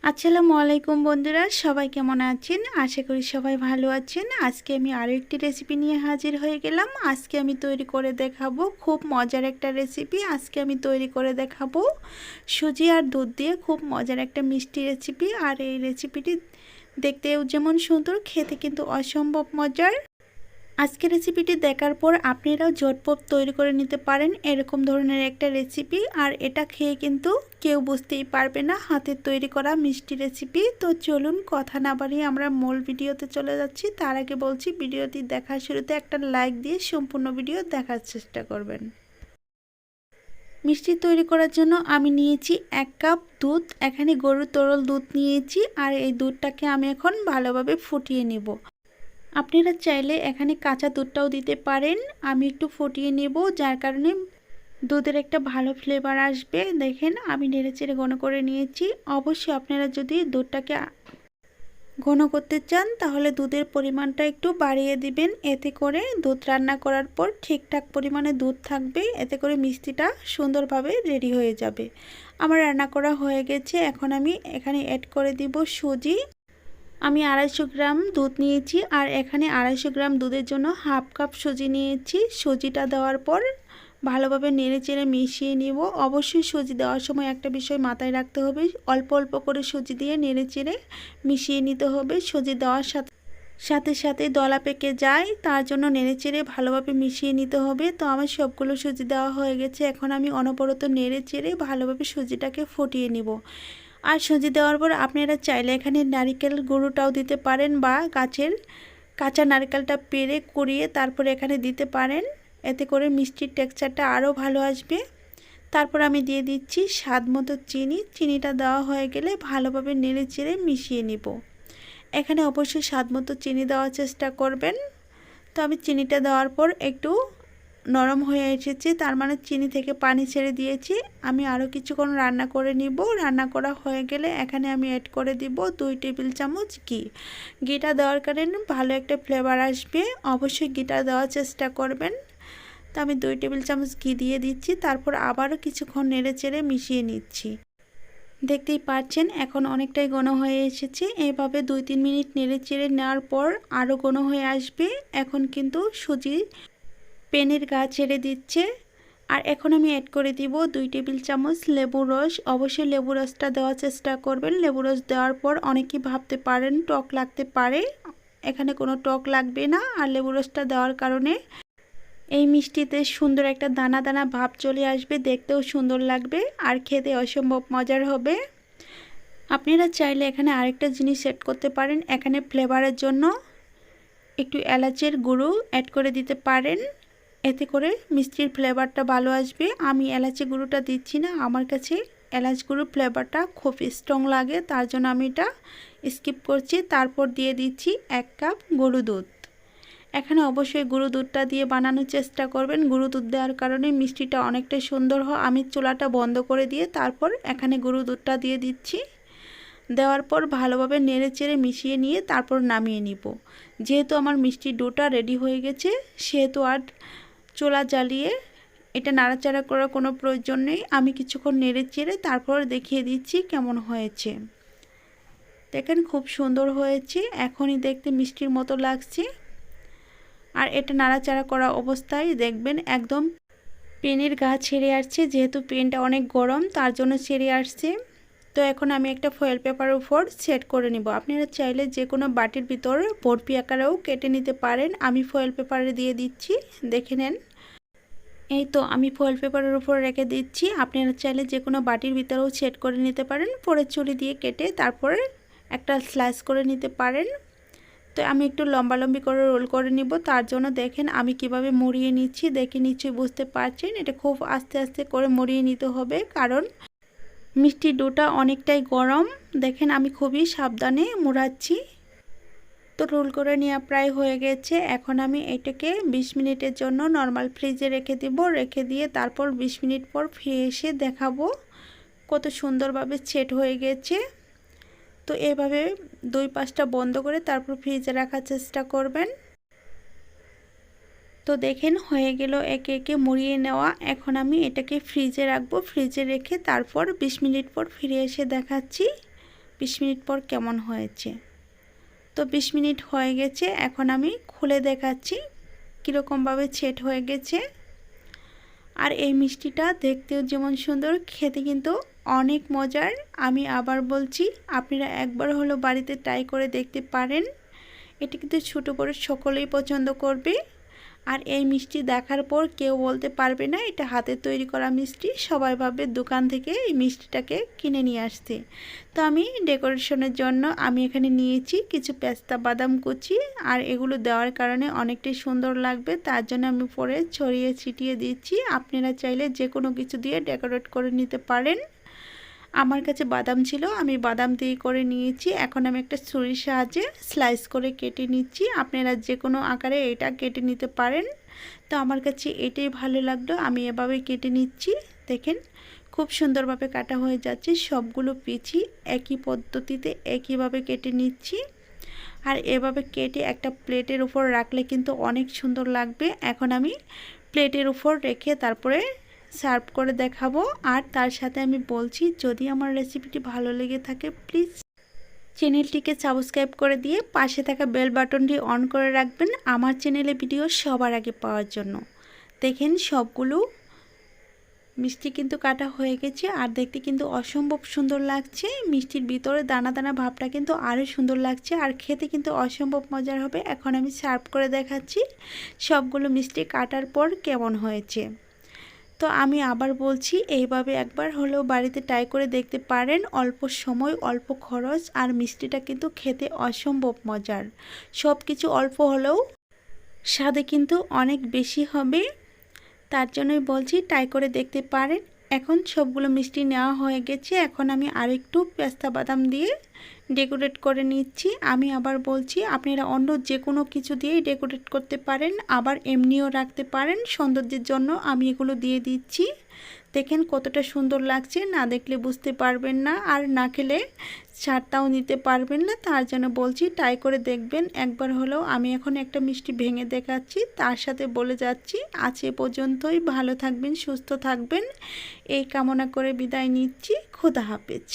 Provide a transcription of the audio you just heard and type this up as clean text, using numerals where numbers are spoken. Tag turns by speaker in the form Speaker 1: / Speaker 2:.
Speaker 1: আসসালামু আলাইকুম বন্ধুরা, সবাই কেমন আছেন? আশা করি সবাই ভালো আছেন। আজকে আমি আরও একটি রেসিপি নিয়ে হাজির হয়ে গেলাম। আজকে আমি তৈরি করে দেখাবো খুব মজার একটা রেসিপি। আজকে আমি তৈরি করে দেখাবো সুজি আর দুধ দিয়ে খুব মজার একটা মিষ্টি রেসিপি। আর এই রেসিপিটি দেখতেও যেমন সুন্দর, খেতে কিন্তু অসম্ভব মজার। আজকের রেসিপিটি দেখার পর আপনারাও ঝটপট তৈরি করে নিতে পারেন এরকম ধরনের একটা রেসিপি। আর এটা খেয়ে কিন্তু কেউ বুঝতেই পারবে না হাতের তৈরি করা মিষ্টি রেসিপি। তো চলুন কথা না বাড়িয়ে আমরা মূল ভিডিওতে চলে যাচ্ছি। তার আগে বলছি, ভিডিওটি দেখার শুরুতে একটা লাইক দিয়ে সম্পূর্ণ ভিডিও দেখার চেষ্টা করবেন। মিষ্টি তৈরি করার জন্য আমি নিয়েছি 1 কাপ দুধ। এখানে গরুর তরল দুধ নিয়েছি। আর এই দুধটাকে আমি এখন ভালোভাবে ফুটিয়ে নিব। আপনারা চাইলে এখানে কাঁচা দুধটাও দিতে পারেন। আমি একটু ফুটিয়ে নেব, যার কারণে দুধের একটা ভালো ফ্লেভার আসবে। দেখেন আমি নেড়েচেড়ে ঘন করে নিয়েছি। অবশ্যই আপনারা যদি দুধটাকে ঘন করতে চান তাহলে দুধের পরিমাণটা একটু বাড়িয়ে দিবেন। এতে করে দুধ রান্না করার পর ঠিকঠাক পরিমাণে দুধ থাকবে। এতে করে মিষ্টিটা সুন্দরভাবে রেডি হয়ে যাবে। আমার রান্না করা হয়ে গেছে। এখন আমি এখানে অ্যাড করে দিব সুজি। আমি 250 গ্রাম দুধ নিয়েছি। আর এখানে 250 গ্রাম দুধের জন্য হাফ কাপ সুজি নিয়েছি। সুজিটা দেওয়ার পর ভালোভাবে নেড়েচেড়ে মিশিয়ে নিব। অবশ্যই সুজি দেওয়ার সময় একটা বিষয় মাথায় রাখতে হবে, অল্প অল্প করে সুজি দিয়ে নেড়েচেড়ে মিশিয়ে নিতে হবে। সুজি দেওয়ার সাথে সাথে দলা পেকে যায়, তার জন্য নেড়েচেড়ে ভালোভাবে মিশিয়ে নিতে হবে। তো আমার সবগুলো সুজি দেওয়া হয়ে গেছে। এখন আমি অনবরত নেড়েচেড়ে ভালোভাবে সুজিটাকে ফুটিয়ে নিব। আর সুজি দেওয়ার পর আপনারা চাইলে এখানে নারকেল গুঁড়োটাও দিতে পারেন, বা গাছের কাঁচা নারকেলটা পেড়ে কুড়িয়ে তারপরে এখানে দিতে পারেন। এতে করে মিষ্টির টেক্সচারটা আরও ভালো আসবে। তারপর আমি দিয়ে দিচ্ছি স্বাদ মতো চিনি। চিনিটা দেওয়া হয়ে গেলে ভালোভাবে নেড়ে চেড়ে মিশিয়ে নিব। এখানে অবশ্যই স্বাদ মতো চিনি দেওয়ার চেষ্টা করবেন। তো আমি চিনিটা দেওয়ার পর একটু নরম হয়ে এসেছে, তার মানে চিনি থেকে পানি ছেড়ে দিয়েছি। আমি আরও কিছুক্ষণ রান্না করে নিব। রান্না করা হয়ে গেলে এখানে আমি অ্যাড করে দিব 2 টেবিল চামচ ঘি। ঘিটা দেওয়ার কারণে ভালো একটা ফ্লেভার আসবে। অবশ্যই ঘিটা দেওয়ার চেষ্টা করবেন। তো আমি 2 টেবিল চামচ ঘি দিয়ে দিচ্ছি। তারপর আবারও কিছুক্ষণ নেড়ে চেড়ে মিশিয়ে নিচ্ছি। দেখতেই পাচ্ছেন এখন অনেকটাই ঘন হয়ে এসেছে। এভাবে 2-3 মিনিট নেড়ে চেড়ে নেওয়ার পর আরও ঘন হয়ে আসবে। এখন কিন্তু সুজি পেনের গা ছেড়ে দিচ্ছে। আর এখন আমি অ্যাড করে দিব 2 টেবিল চামচ লেবুর রস। অবশ্যই লেবু রসটা দেওয়ার চেষ্টা করবেন। লেবু রস দেওয়ার পর অনেকেই ভাবতে পারেন টক লাগতে পারে, এখানে কোনো টক লাগবে না। আর লেবু রসটা দেওয়ার কারণে এই মিষ্টিতে সুন্দর একটা দানা দানা ভাব চলে আসবে, দেখতেও সুন্দর লাগবে আর খেতে অসম্ভব মজার হবে। আপনারা চাইলে এখানে আরেকটা জিনিস অ্যাড করতে পারেন। এখানে ফ্লেভারের জন্য একটু এলাচের গুঁড়ো অ্যাড করে দিতে পারেন। এতে করে মিষ্টির ফ্লেভারটা ভালো আসবে। আমি এলাচি গুঁড়োটা দিচ্ছি না, আমার কাছে এলাচ গুঁড়োর ফ্লেভারটা খুব স্ট্রং লাগে, তার জন্য আমি এটা স্কিপ করছি। তারপর দিয়ে দিচ্ছি 1 কাপ গরুর দুধ। এখানে অবশ্যই গুঁড়ো দুধটা দিয়ে বানানোর চেষ্টা করবেন। গুঁড়ো দুধ দেওয়ার কারণে মিষ্টিটা অনেকটাই সুন্দর হয়। আমি চুলাটা বন্ধ করে দিয়ে তারপর এখানে গুঁড়ো দুধটা দিয়ে দিচ্ছি। দেওয়ার পর ভালোভাবে নেড়ে চেড়ে মিশিয়ে নিয়ে তারপর নামিয়ে নিব। যেহেতু আমার মিষ্টি ডোটা রেডি হয়ে গেছে, সেহেতু আর চুলা জ্বালিয়ে এটা নাড়াচাড়া করার কোনো প্রয়োজন নেই। আমি কিছুক্ষণ নেড়ে চেড়ে তারপর দেখিয়ে দিচ্ছি কেমন হয়েছে। দেখেন খুব সুন্দর হয়েছে, এখনই দেখতে মিষ্টির মতো লাগছে। আর এটা নাড়াচাড়া করা অবস্থায় দেখবেন একদম পেনের গা ছেড়ে আসছে। যেহেতু পেনটা অনেক গরম, তার জন্য ছেড়ে আসছে। তো এখন আমি একটা ফয়েল পেপারের উপর সেট করে নিব। আপনারা চাইলে যে কোনো বাটির ভিতর বরফি আকারেও কেটে নিতে পারেন। আমি ফয়েল পেপারে দিয়ে দিচ্ছি, দেখে নেন। এই তো আমি ফয়েল পেপারের উপর রেখে দিচ্ছি। আপনারা চাইলে যে কোনো বাটির ভিতরেও সেট করে নিতে পারেন। পরে ছুরি দিয়ে কেটে তারপরে একটা স্লাইস করে নিতে পারেন। তো আমি একটু লম্বালম্বি করে রোল করে নিব। তার জন্য দেখেন আমি কিভাবে মুড়িয়ে নিচ্ছি, দেখে নিশ্চয়ই বুঝতে পারছেন। এটা খুব আস্তে আস্তে করে মুড়িয়ে নিতে হবে, কারণ মিষ্টি ডোটা অনেকটাই গরম। দেখেন আমি খুবই সাবধানে মুড়াচ্ছি। তো রোল করে নেওয়া প্রায় হয়ে গেছে। এখন আমি এটাকে 20 মিনিটের জন্য নর্মাল ফ্রিজে রেখে দেব। রেখে দিয়ে তারপর 20 মিনিট পর ফিরে এসে দেখাবো কত সুন্দরভাবে সেট হয়ে গেছে। তো এভাবে 2 পাশটা বন্ধ করে তারপর ফ্রিজে রাখার চেষ্টা করবেন। তো দেখেন হয়ে গেল একে একে মুড়িয়ে নেওয়া। এখন আমি এটাকে ফ্রিজে রাখবো। ফ্রিজে রেখে তারপর 20 মিনিট পর ফিরে এসে দেখাচ্ছি 20 মিনিট পর কেমন হয়েছে। তো 20 মিনিট হয়ে গেছে, এখন আমি খুলে দেখাচ্ছি কীরকমভাবে সেট হয়ে গেছে। আর এই মিষ্টিটা দেখতেও যেমন সুন্দর, খেতে কিন্তু অনেক মজার। আমি আবার বলছি, আপনারা একবার হলো বাড়িতে ট্রাই করে দেখতে পারেন। এটা কিন্তু ছোটো বড় সকলেই পছন্দ করবে। আর এই মিষ্টি দেখার পর কেউ বলতে পারবে না এটা হাতে তৈরি করা মিষ্টি, সবাই ভাবে দোকান থেকে এই মিষ্টিটাকে কিনে নিয়ে আসতে। তো আমি ডেকোরেশনের জন্য আমি এখানে নিয়েছি কিছু পেস্তা বাদাম কুচি, আর এগুলো দেওয়ার কারণে অনেকটাই সুন্দর লাগবে, তার জন্য আমি পরে ছড়িয়ে ছিটিয়ে দিচ্ছি। আপনারা চাইলে যে কোনো কিছু দিয়ে ডেকোরেট করে নিতে পারেন। আমার কাছে বাদাম ছিল, আমি বাদাম দিয়ে করে নিয়েছি। এখন আমি একটা ছুরির সাহায্যে স্লাইস করে কেটে নিচ্ছি। আপনারা যে কোনো আকারে এটা কেটে নিতে পারেন। তো আমার কাছে এটাই ভালো লাগলো, আমি এভাবে কেটে নিচ্ছি। দেখেন খুব সুন্দরভাবে কাটা হয়ে যাচ্ছে। সবগুলো পিচি একই পদ্ধতিতে একইভাবে কেটে নিচ্ছি। আর এভাবে কেটে একটা প্লেটের উপর রাখলে কিন্তু অনেক সুন্দর লাগবে। এখন আমি প্লেটের উপর রেখে তারপরে সার্ভ করে দেখাবো। আর তার সাথে আমি বলছি, যদি আমার রেসিপিটি ভালো লেগে থাকে প্লিজ চ্যানেলটিকে সাবস্ক্রাইব করে দিয়ে পাশে থাকা বেল বাটনটি অন করে রাখবেন আমার চ্যানেলে ভিডিও সবার আগে পাওয়ার জন্য। দেখেন সবগুলো মিষ্টি কিন্তু কাটা হয়ে গেছে, আর দেখতে কিন্তু অসম্ভব সুন্দর লাগছে। মিষ্টির ভিতরে দানা দানা ভাবটা কিন্তু আরও সুন্দর লাগছে, আর খেতে কিন্তু অসম্ভব মজার হবে। এখন আমি সার্ভ করে দেখাচ্ছি সবগুলো মিষ্টি কাটার পর কেমন হয়েছে। তো আমি আবার বলছি, এইভাবে একবার হলেও বাড়িতে ট্রাই করে দেখতে পারেন। অল্প সময় অল্প খরচ, আর মিষ্টিটা কিন্তু খেতে অসম্ভব মজার। সব কিছু অল্প হলেও স্বাদে কিন্তু অনেক বেশি হবে, তার জন্যই বলছি ট্রাই করে দেখতে পারেন। এখন সবগুলো মিষ্টি নেওয়া হয়ে গেছে, এখন আমি আরেকটু পেস্তা বাদাম দিয়ে ডেকোরেট করে নিচ্ছি। আমি আবার বলছি, আপনারা অন্য যে কোনো কিছু দিয়েই ডেকোরেট করতে পারেন, আবার এমনিও রাখতে পারেন সৌন্দর্যের জন্য। আমি এগুলো দিয়ে দিচ্ছি। দেখেন কতটা সুন্দর লাগছে, না দেখলে বুঝতে পারবেন না, আর না খেলে ছাড়টাও নিতে পারবেন না। তার জন্য বলছি ট্রাই করে দেখবেন একবার হলেও। আমি এখন একটা মিষ্টি ভেঙে দেখাচ্ছি, তার সাথে বলে যাচ্ছি আজ এ পর্যন্তই। ভালো থাকবেন, সুস্থ থাকবেন এই কামনা করে বিদায় নিচ্ছি। খোদা হাফেজ।